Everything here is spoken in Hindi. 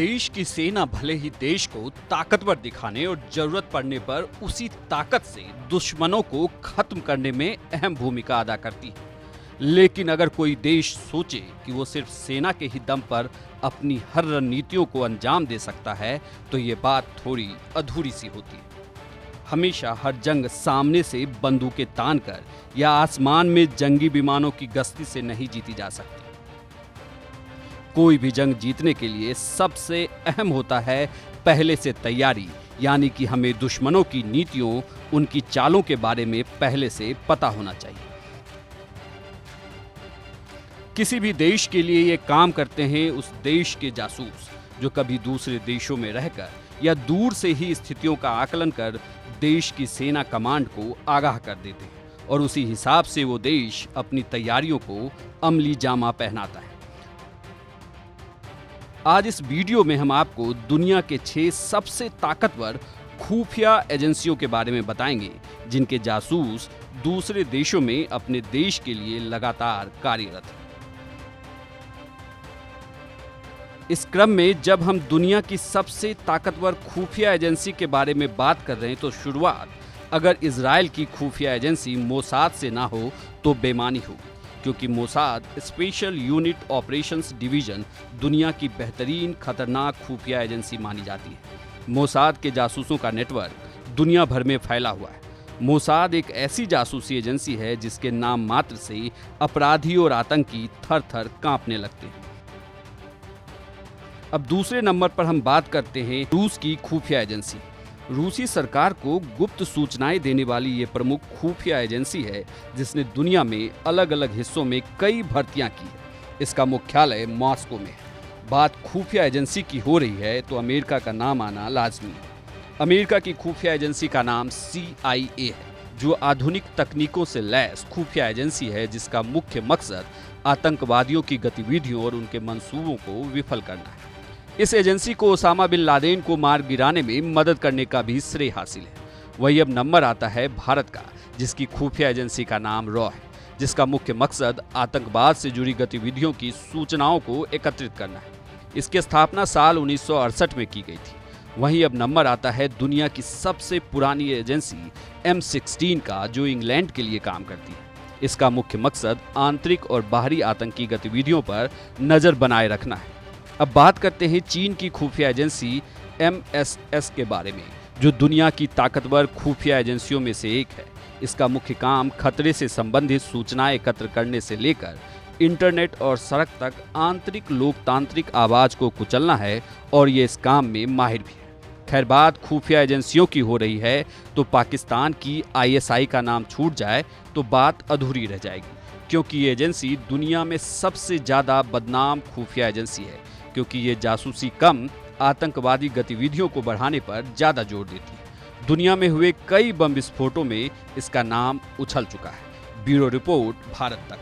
देश की सेना भले ही देश को ताकतवर दिखाने और जरूरत पड़ने पर उसी ताकत से दुश्मनों को खत्म करने में अहम भूमिका अदा करती है, लेकिन अगर कोई देश सोचे कि वो सिर्फ सेना के ही दम पर अपनी हर रणनीतियों को अंजाम दे सकता है, तो ये बात थोड़ी अधूरी सी होती है। हमेशा हर जंग सामने से बंदूकें तानकर या आसमान में जंगी विमानों की गश्ती से नहीं जीती जा सकती। कोई भी जंग जीतने के लिए सबसे अहम होता है पहले से तैयारी, यानी कि हमें दुश्मनों की नीतियों, उनकी चालों के बारे में पहले से पता होना चाहिए। किसी भी देश के लिए ये काम करते हैं उस देश के जासूस, जो कभी दूसरे देशों में रहकर या दूर से ही स्थितियों का आकलन कर देश की सेना कमांड को आगाह कर देते हैं और उसी हिसाब से वो देश अपनी तैयारियों को अमली जामा पहनाता है। आज इस वीडियो में हम आपको दुनिया के 6 सबसे ताकतवर खुफिया एजेंसियों के बारे में बताएंगे, जिनके जासूस दूसरे देशों में अपने देश के लिए लगातार कार्यरत हैं। इस क्रम में जब हम दुनिया की सबसे ताकतवर खुफिया एजेंसी के बारे में बात कर रहे हैं, तो शुरुआत अगर इजराइल की खुफिया एजेंसी मोसाद से ना हो तो बेमानी होगी, क्योंकि Mossad special unit operations division दुनिया की बेहतरीन खतरनाक खुफिया एजेंसी मानी जाती है। मोसाद के जासूसों का नेटवर्क दुनिया भर में फैला हुआ है। मोसाद एक ऐसी जासूसी एजेंसी है जिसके नाम मात्र से अपराधी और आतंकी थर थर कांपने लगते हैं। अब दूसरे नंबर पर हम बात करते हैं रूस की खुफिया एजेंसी। रूसी सरकार को गुप्त सूचनाएं देने वाली ये प्रमुख खुफिया एजेंसी है, जिसने दुनिया में अलग अलग हिस्सों में कई भर्तियां की है। इसका मुख्यालय मॉस्को में है। बात खुफिया एजेंसी की हो रही है तो अमेरिका का नाम आना लाजमी है। अमेरिका की खुफिया एजेंसी का नाम CIA है, जो आधुनिक तकनीकों से लैस खुफिया एजेंसी है, जिसका मुख्य मकसद आतंकवादियों की गतिविधियों और उनके मंसूबों को विफल करना है। इस एजेंसी को ओसामा बिन लादेन को मार गिराने में मदद करने का भी श्रेय हासिल है। वही अब नंबर आता है भारत का, जिसकी खुफिया एजेंसी का नाम रॉ है, जिसका मुख्य मकसद आतंकवाद से जुड़ी गतिविधियों की सूचनाओं को एकत्रित करना है। इसकी स्थापना साल 1968 में की गई थी। वहीं अब नंबर आता है दुनिया की सबसे पुरानी एजेंसी M16 का, जो इंग्लैंड के लिए काम करती है। इसका मुख्य मकसद आंतरिक और बाहरी आतंकी गतिविधियों पर नजर बनाए रखना है। अब बात करते हैं चीन की खुफिया एजेंसी MSS के बारे में, जो दुनिया की ताकतवर खुफिया एजेंसियों में से एक है। इसका मुख्य काम खतरे से संबंधित सूचनाएं एकत्र करने से लेकर इंटरनेट और सड़क तक आंतरिक लोकतांत्रिक आवाज को कुचलना है, और ये इस काम में माहिर भी है। खैर, बात खुफिया एजेंसियों की हो रही है तो पाकिस्तान की ISI का नाम छूट जाए तो बात अधूरी रह जाएगी, क्योंकि ये एजेंसी दुनिया में सबसे ज्यादा बदनाम खुफिया एजेंसी है, क्योंकि ये जासूसी कम आतंकवादी गतिविधियों को बढ़ाने पर ज्यादा जोर देती है। दुनिया में हुए कई बम विस्फोटों में इसका नाम उछल चुका है। ब्यूरो रिपोर्ट, भारत तक।